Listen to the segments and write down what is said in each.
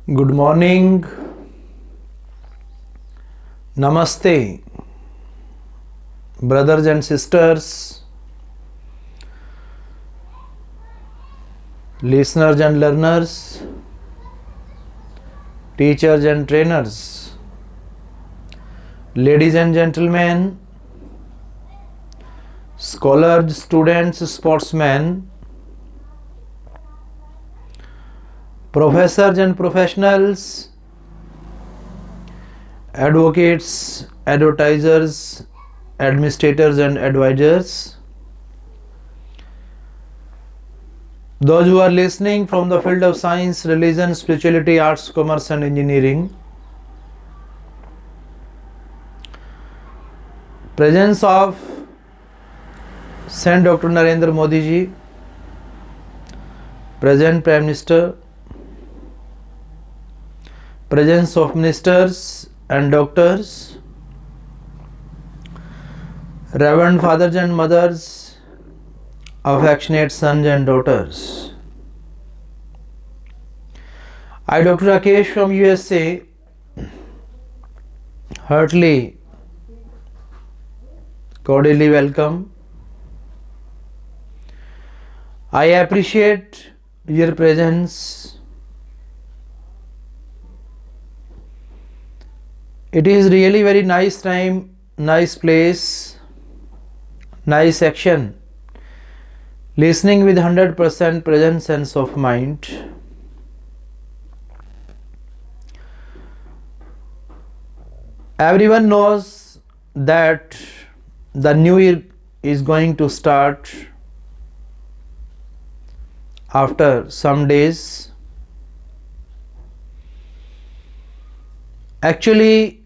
Good morning, Namaste, brothers and sisters, listeners and learners, teachers and trainers, ladies and gentlemen, scholars, students, sportsmen, professors and professionals, advocates, advertisers, administrators and advisors, those who are listening from the field of science, religion, spirituality, arts, commerce and engineering, presence of Saint Dr. Narendra Modi ji, present Prime Minister, presence of ministers and doctors, reverend fathers and mothers, affectionate sons and daughters. I, Dr. Rakesh from USA, heartily, cordially welcome. I appreciate your presence. It is really very nice time, nice place, nice action. Listening with 100% present sense of mind. Everyone knows that the new year is going to start after some days. Actually,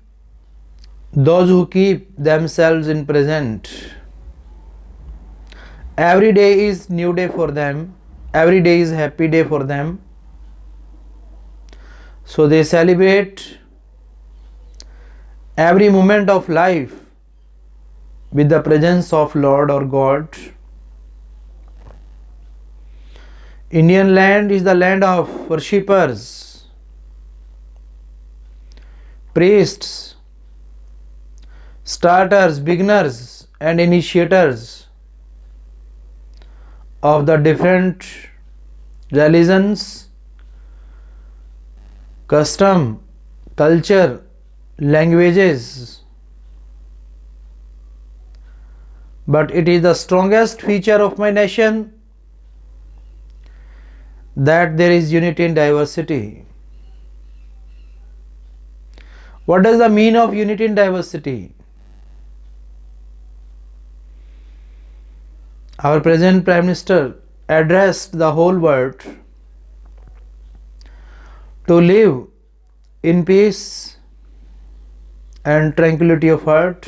those who keep themselves in present, every day is new day for them, every day is happy day for them. So they celebrate every moment of life with the presence of Lord or God. Indian land is the land of worshippers, priests, starters, beginners and initiators of the different religions, custom, culture, languages. But it is the strongest feature of my nation that there is unity in diversity. What does the mean of unity in diversity? Our present Prime Minister addressed the whole world to live in peace and tranquility of heart.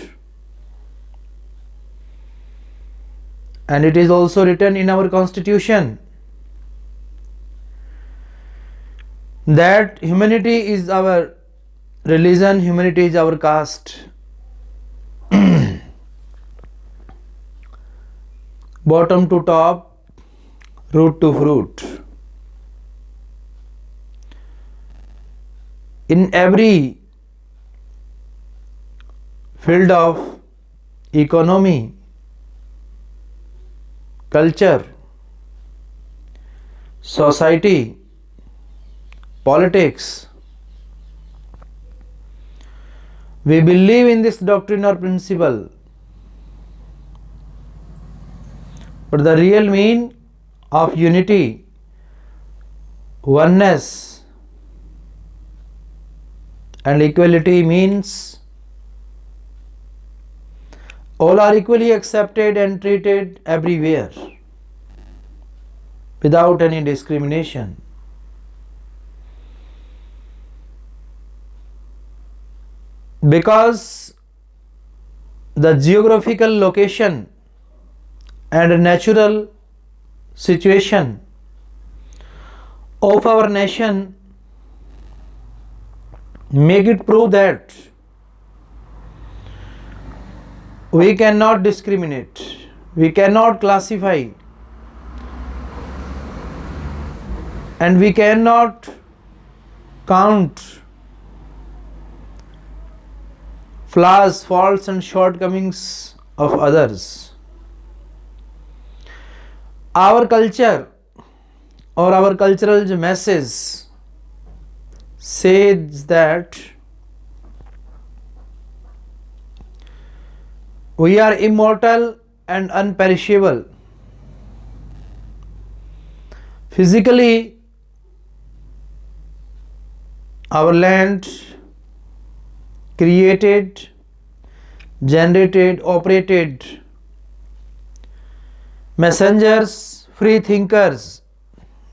And it is also written in our constitution that humanity is our religion, humanity is our caste. Bottom to top, root to fruit. In every field of economy, culture, society, politics, we believe in this doctrine or principle. But the real meaning of unity, oneness and equality means all are equally accepted and treated everywhere without any discrimination. Because the geographical location and natural situation of our nation make it prove that we cannot discriminate, we cannot classify, and we cannot count flaws, faults, and shortcomings of others. Our culture or our cultural message says that we are immortal and unperishable. Physically, our land created, generated, operated messengers, free thinkers,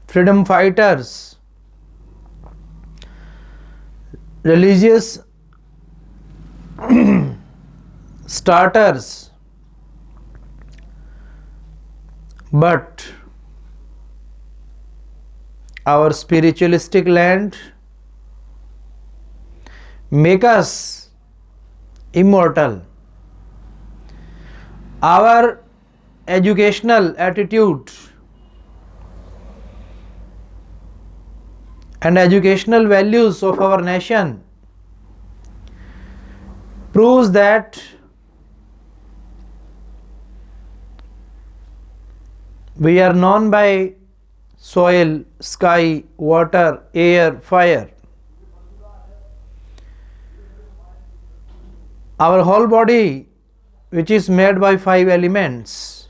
freedom fighters, religious starters, but our spiritualistic land make us immortal. Our educational attitude and educational values of our nation proves that we are known by soil, sky, water, air, fire. Our whole body, which is made by 5 elements,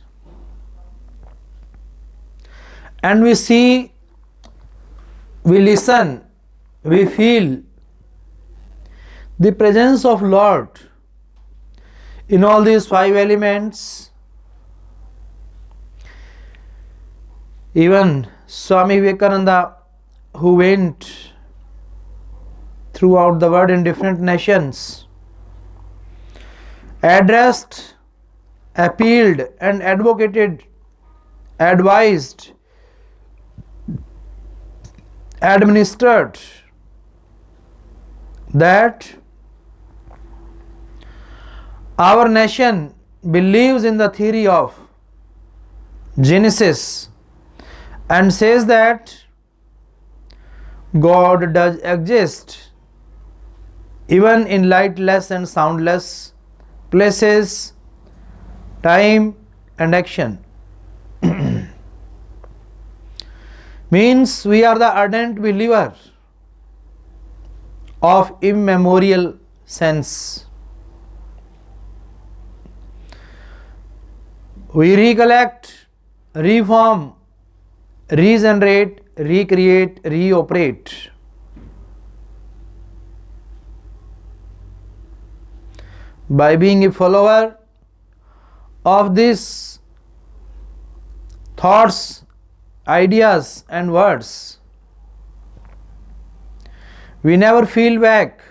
and we see, we listen, we feel the presence of Lord in all these 5 elements. Even Swami Vivekananda, who went throughout the world in different nations, addressed, appealed, and advocated, advised, administered that our nation believes in the theory of Genesis and says that God does exist even in lightless and soundless places, time, and action. Means we are the ardent believer of immemorial sense. We recollect, reform, regenerate, recreate, reoperate. By being a follower of these thoughts, ideas, and words, we never feel back.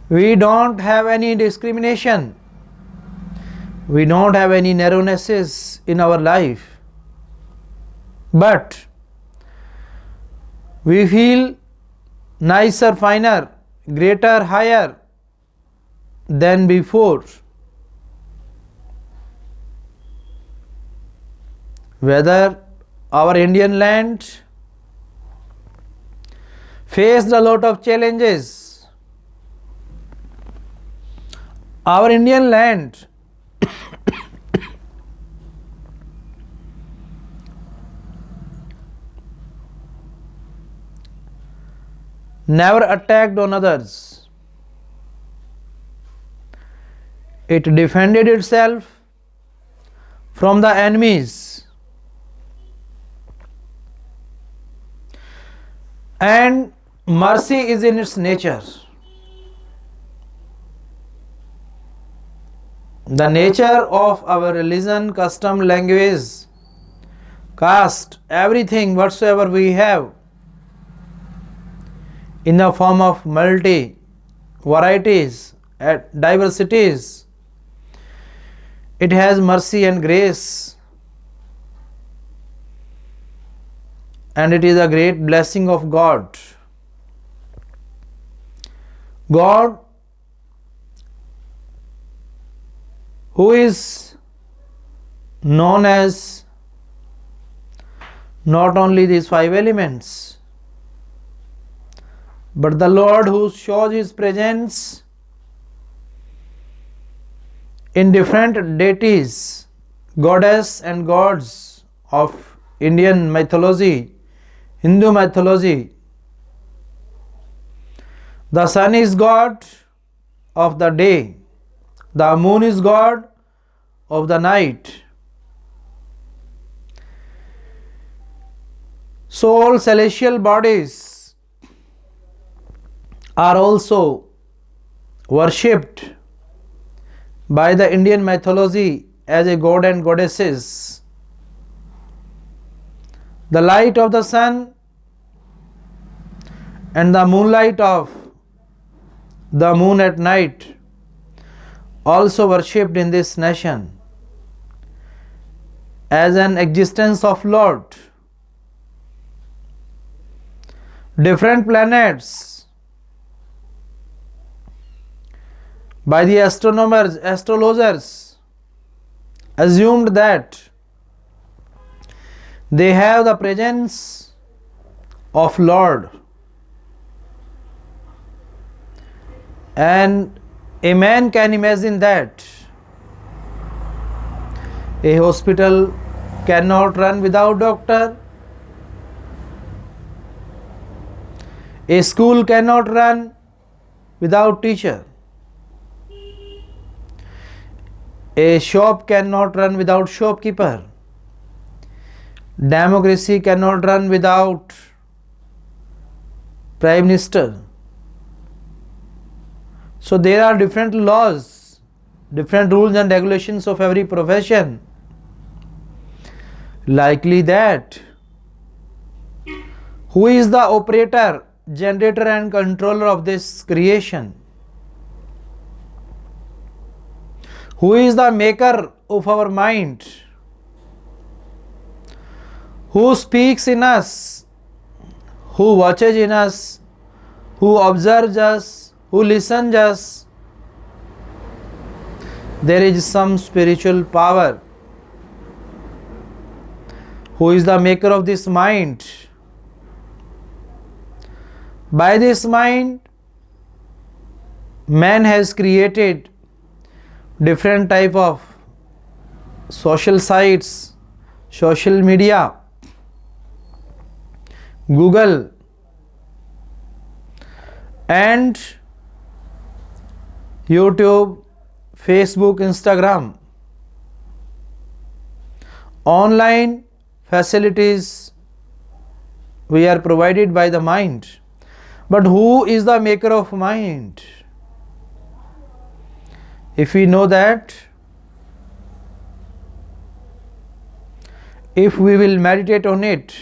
We don't have any discrimination. We don't have any narrownesses in our life. But we feel nicer, finer, greater, higher than before. Whether our Indian land faced a lot of challenges, our Indian land never attacked on others. It defended itself from the enemies, and mercy is in its nature. The nature of our religion, custom, language, caste, everything whatsoever we have in the form of multi varieties, diversities, it has mercy and grace, and it is a great blessing of God. God, who is known as not only these 5 elements, but the Lord who shows His presence in different deities, goddess and gods of Indian mythology, Hindu mythology. The sun is God of the day, the moon is God of the night. So all celestial bodies are also worshipped by the Indian mythology as a god and goddesses. The light of the sun and the moonlight of the moon at night also worshipped in this nation as an existence of Lord. Different planets by the astronomers, astrologers assumed that they have the presence of Lord, and a man can imagine that a hospital cannot run without doctor, a school cannot run without teacher, a shop cannot run without shopkeeper, democracy cannot run without prime minister. So there are different laws, different rules and regulations of every profession. Likely that who is the operator, generator and controller of this creation? Who is the maker of our mind? Who speaks in us? Who watches in us? Who observes us? Who listens us? There is some spiritual power. Who is the maker of this mind? By this mind, man has created different type of social sites, social media, Google, and YouTube, Facebook, Instagram. Online facilities we are provided by the mind. But who is the maker of mind? If we know that, if we will meditate on it,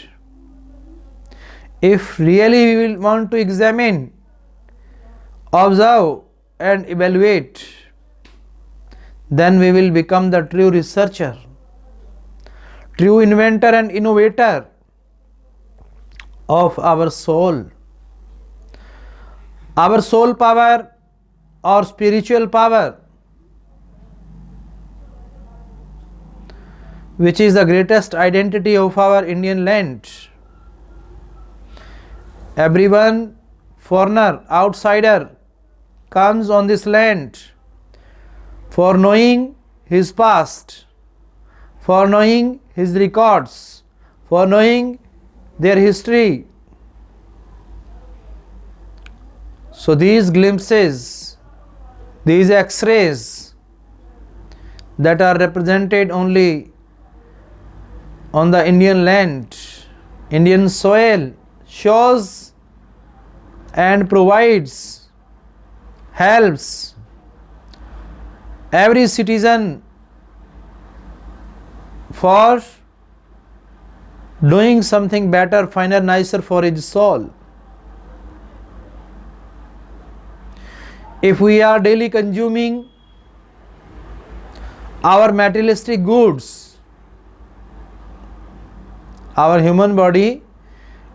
if really we will want to examine, observe and evaluate, then we will become the true researcher, true inventor and innovator of our soul. Our soul power or spiritual power, which is the greatest identity of our Indian land. Everyone, foreigner, outsider, comes on this land for knowing his past, for knowing his records, for knowing their history. So these glimpses, these X-rays that are represented only on the Indian land, Indian soil, shows and provides, helps every citizen for doing something better, finer, nicer for his soul. If we are daily consuming our materialistic goods, our human body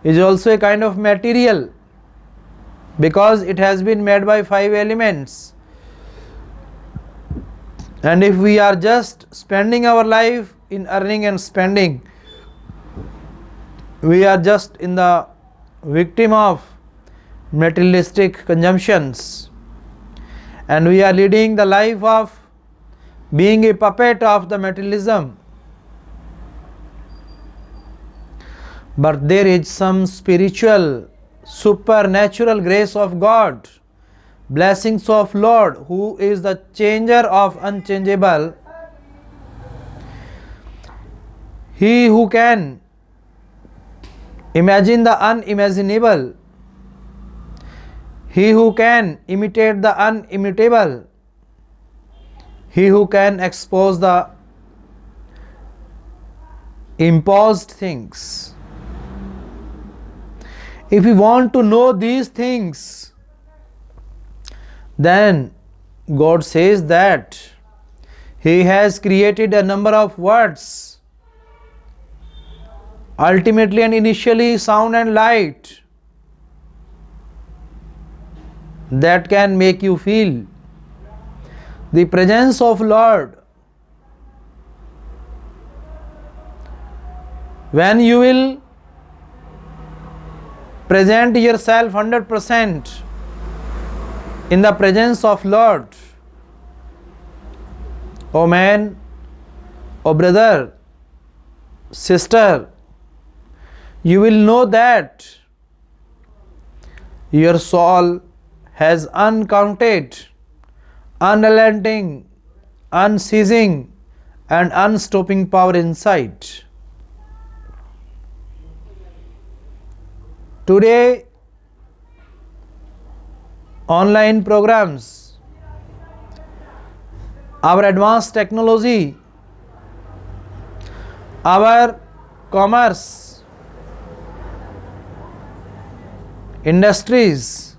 is also a kind of material because it has been made by 5 elements. And if we are just spending our life in earning and spending, we are just in the victim of materialistic consumptions, and we are leading the life of being a puppet of the materialism. But there is some spiritual, supernatural grace of God, blessings of Lord, who is the changer of unchangeable. He who can imagine the unimaginable, he who can imitate the unimitable, he who can expose the imposed things. If we want to know these things, then God says that He has created a number of words, ultimately and initially sound and light, that can make you feel the presence of Lord. When you will present yourself 100% in the presence of Lord, O man, O brother, sister, you will know that your soul has uncounted, unrelenting, unceasing and unstopping power inside. Today, online programs, our advanced technology, our commerce, industries,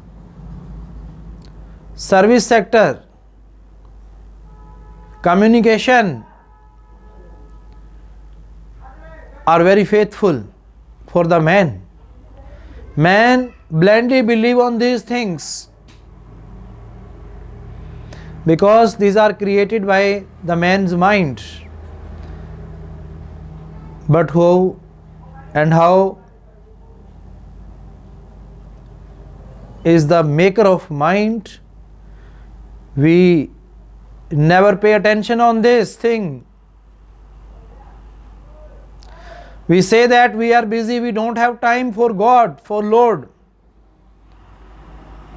service sector, communication are very faithful for the man. Man blindly believe on these things because these are created by the man's mind. But who and how is the maker of mind? We never pay attention on this thing. We say that we are busy, we don't have time for God, for Lord,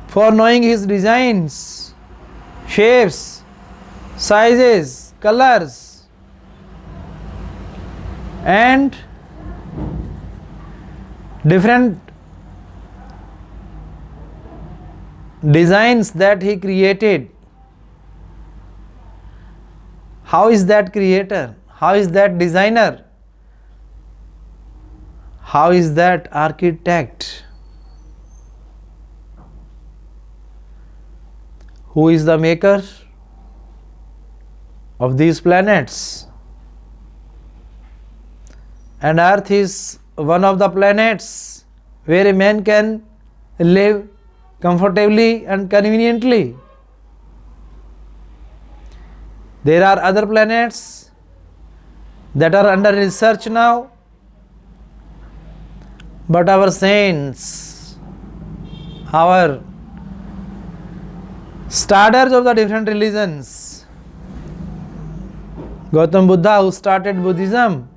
for knowing His designs, shapes, sizes, colors, and different designs that He created. How is that creator? How is that designer? How is that architect? Who is the maker of these planets? And Earth is one of the planets where a man can live comfortably and conveniently. There are other planets that are under research now, but our saints, our starters of the different religions, Gautam Buddha, who started Buddhism,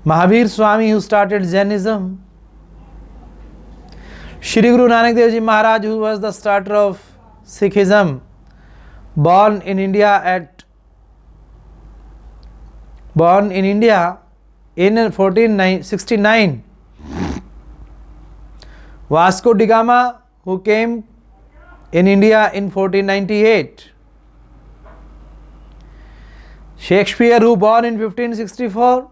Mahavir Swami, who started Jainism, Shri Guru Nanak Dev Ji Maharaj, who was the starter of Sikhism, born in India in 1469. Vasco da Gama, who came in India in 1498. Shakespeare, who born in 1564.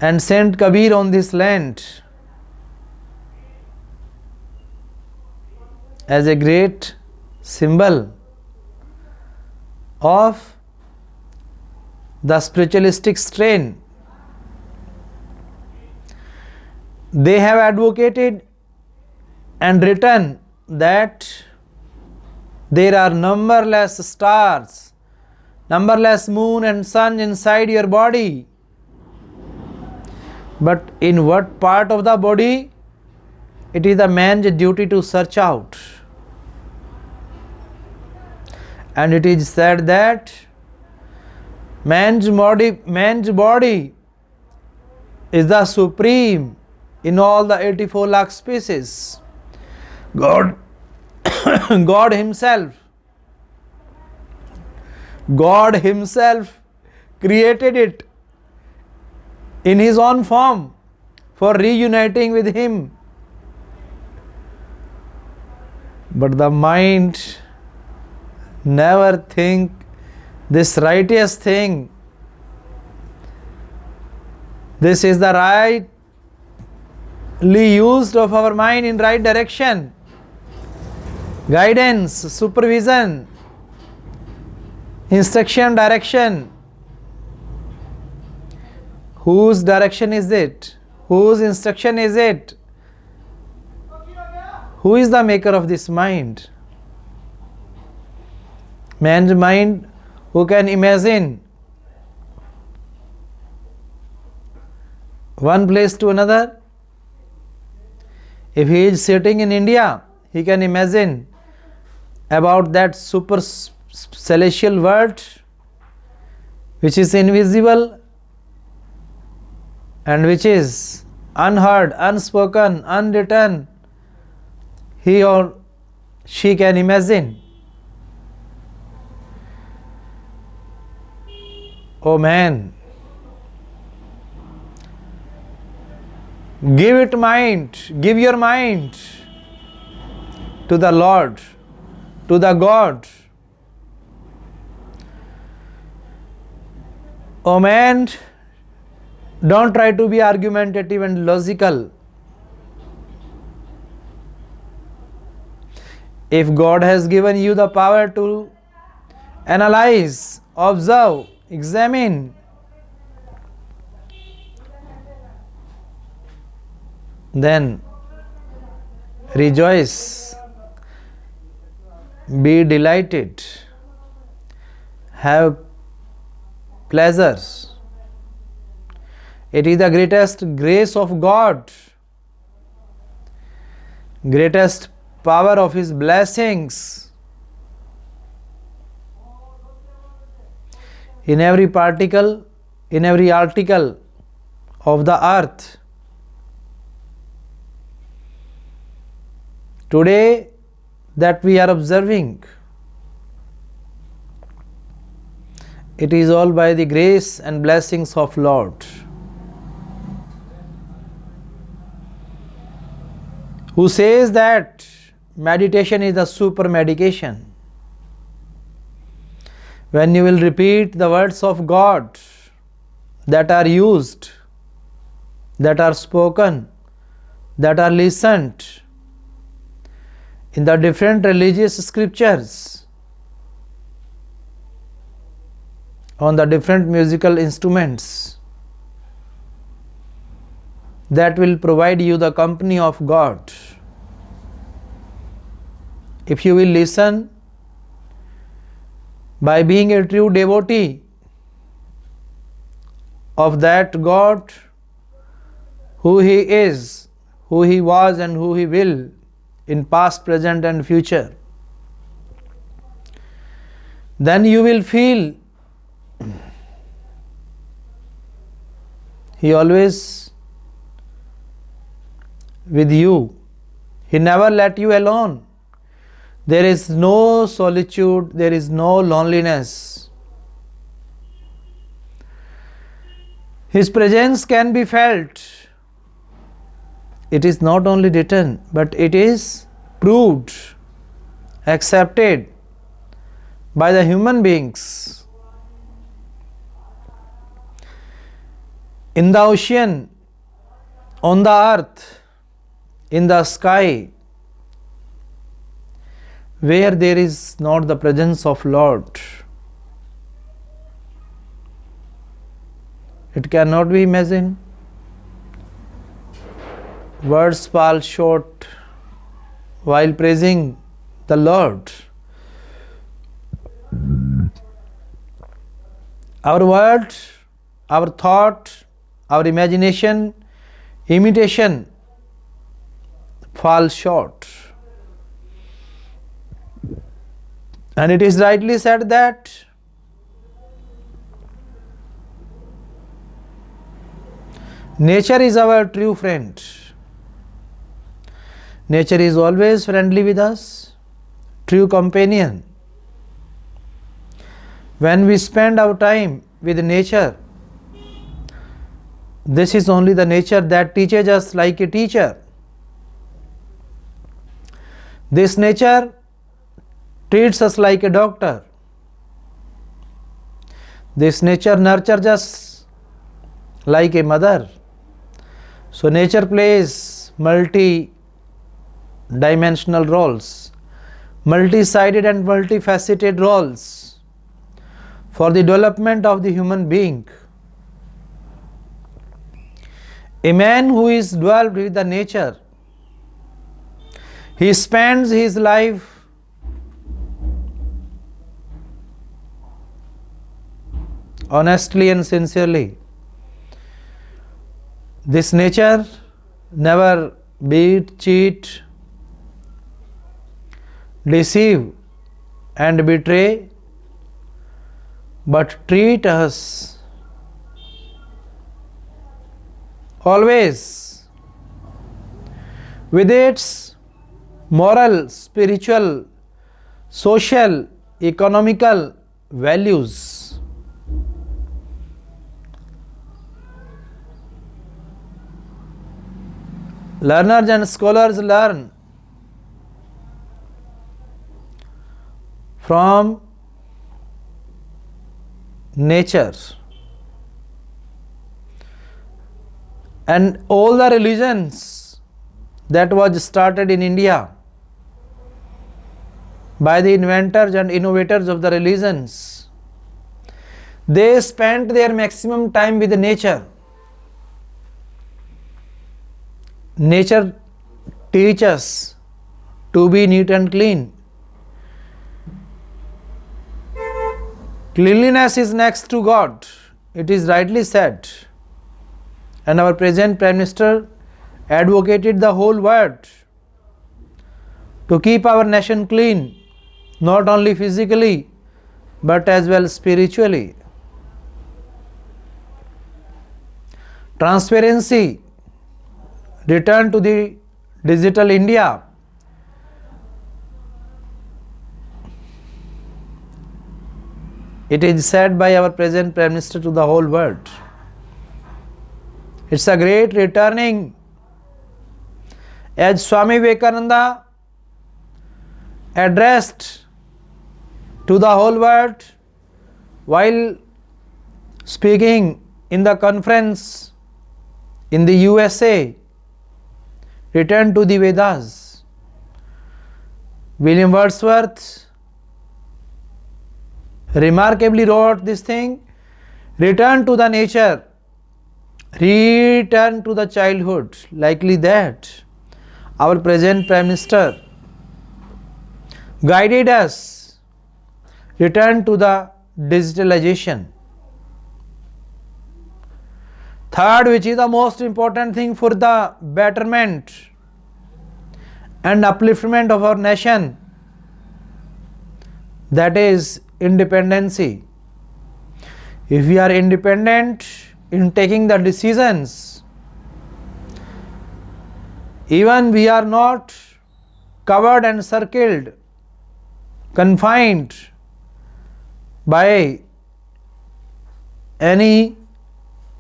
And Saint Kabir on this land as a great symbol of the spiritualistic strain. They have advocated and written that there are numberless stars, numberless moon and sun inside your body. But in what part of the body? It is the man's duty to search out. And it is said that man's body is the supreme in all the 84 lakh species. God, God Himself created it in His own form for reuniting with Him. But the mind never think this righteous thing. This is the rightly used of our mind in right direction, guidance, supervision, instruction, direction. Whose direction is it? Whose instruction is it? Who is the maker of this mind? Man's mind, who can imagine one place to another? If he is sitting in India, he can imagine about that super celestial world which is invisible and which is unheard, unspoken, unwritten. He or she can imagine. Oh man, give it mind, give your mind to the Lord, to the God. Oh man, don't try to be argumentative and logical. If God has given you the power to analyze, observe, examine, then rejoice, be delighted, have pleasures. It is the greatest grace of God, greatest power of His blessings. In every particle, in every article of the earth. Today that we are observing, it is all by the grace and blessings of Lord, who says that meditation is a super medication. When you will repeat the words of God that are used, that are spoken, that are listened in the different religious scriptures, on the different musical instruments, that will provide you the company of God. If you will listen by being a true devotee of that God, who He is, who He was and who He will in past, present and future, then you will feel He always with you. He never let you alone. There is no solitude, there is no loneliness. His presence can be felt. It is not only written, but it is proved, accepted by the human beings. In the ocean, on the earth, in the sky, where there is not the presence of Lord, it cannot be imagined. Words fall short while praising the Lord. Our word, our thought, our imagination Imitation falls short. And it is rightly said that nature is our true friend. Nature is always friendly with us, true companion. When we spend our time with nature, this is only the nature that teaches us like a teacher. This nature treats us like a doctor. This nature nurtures us like a mother. So nature plays multi-dimensional roles, multi-sided and multifaceted roles for the development of the human being. A man who is dwelt with the nature, he spends his life honestly and sincerely. This nature never beat, cheat, deceive and betray, but treat us always with its moral, spiritual, social, economical values. Learners and scholars learn from nature, and all the religions that was started in India by the inventors and innovators of the religions, they spent their maximum time with nature. Nature teaches us to be neat and clean. Cleanliness is next to God. It is rightly said. And our present Prime Minister advocated the whole world to keep our nation clean, not only physically but as well spiritually. Transparency, return to the digital India. It is said by our present Prime Minister to the whole world. It's a great returning, as Swami Vivekananda addressed to the whole world while speaking in the conference in the USA. Return to the Vedas. William Wordsworth remarkably wrote this thing: return to the nature, return to the childhood. Likely that our present Prime Minister guided us, return to the digitalization. Third, which is the most important thing for the betterment and upliftment of our nation, that is independency. If we are independent in taking the decisions, even we are not covered and circled, confined by any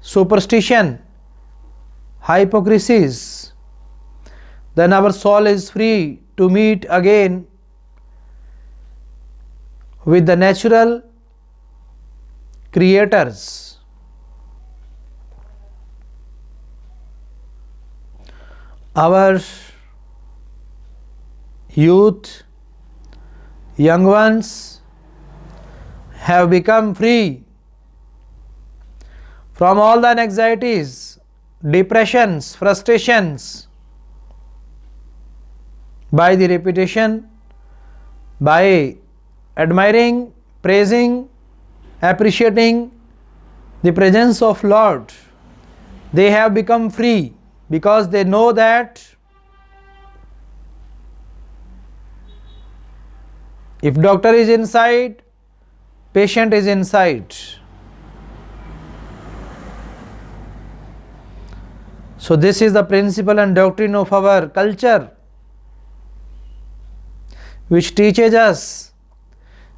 superstition, hypocrisies, then our soul is free to meet again with the natural creators. Our youth, young ones have become free from all the anxieties, depressions, frustrations by the repetition, by admiring, praising, appreciating the presence of Lord. They have become free because they know that if doctor is inside, patient is inside. So this is the principle and doctrine of our culture, which teaches us,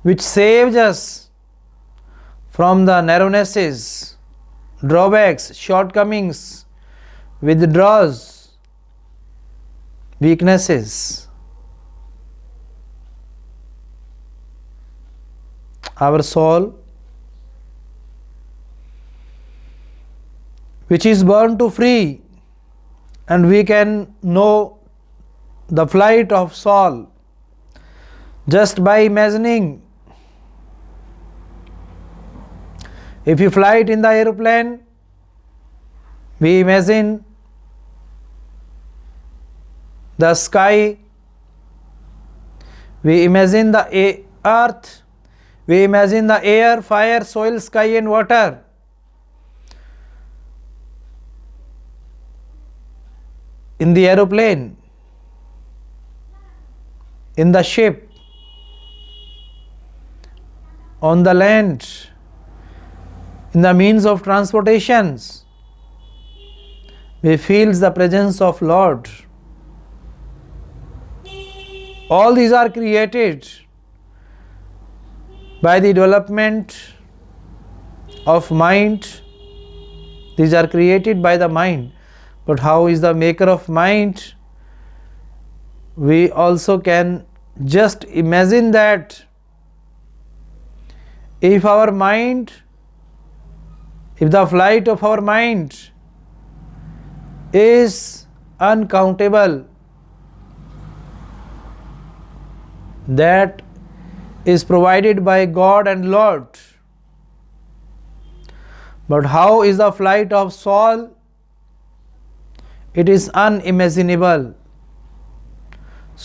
which saves us from the narrownesses, drawbacks, shortcomings, withdraws, weaknesses. Our soul, which is born to free, and we can know the flight of soul just by imagining. If you fly in the aeroplane, we imagine the sky, we imagine the earth, we imagine the air, fire, soil, sky and water. In the aeroplane, in the ship, on the land, in the means of transportations, we feel the presence of Lord. All these are created by the development of mind. These are created by the mind. But how is the maker of mind? We also can just imagine that if our mind, if the flight of our mind is uncountable, that is provided by God and Lord. But how is the flight of soul? It is unimaginable.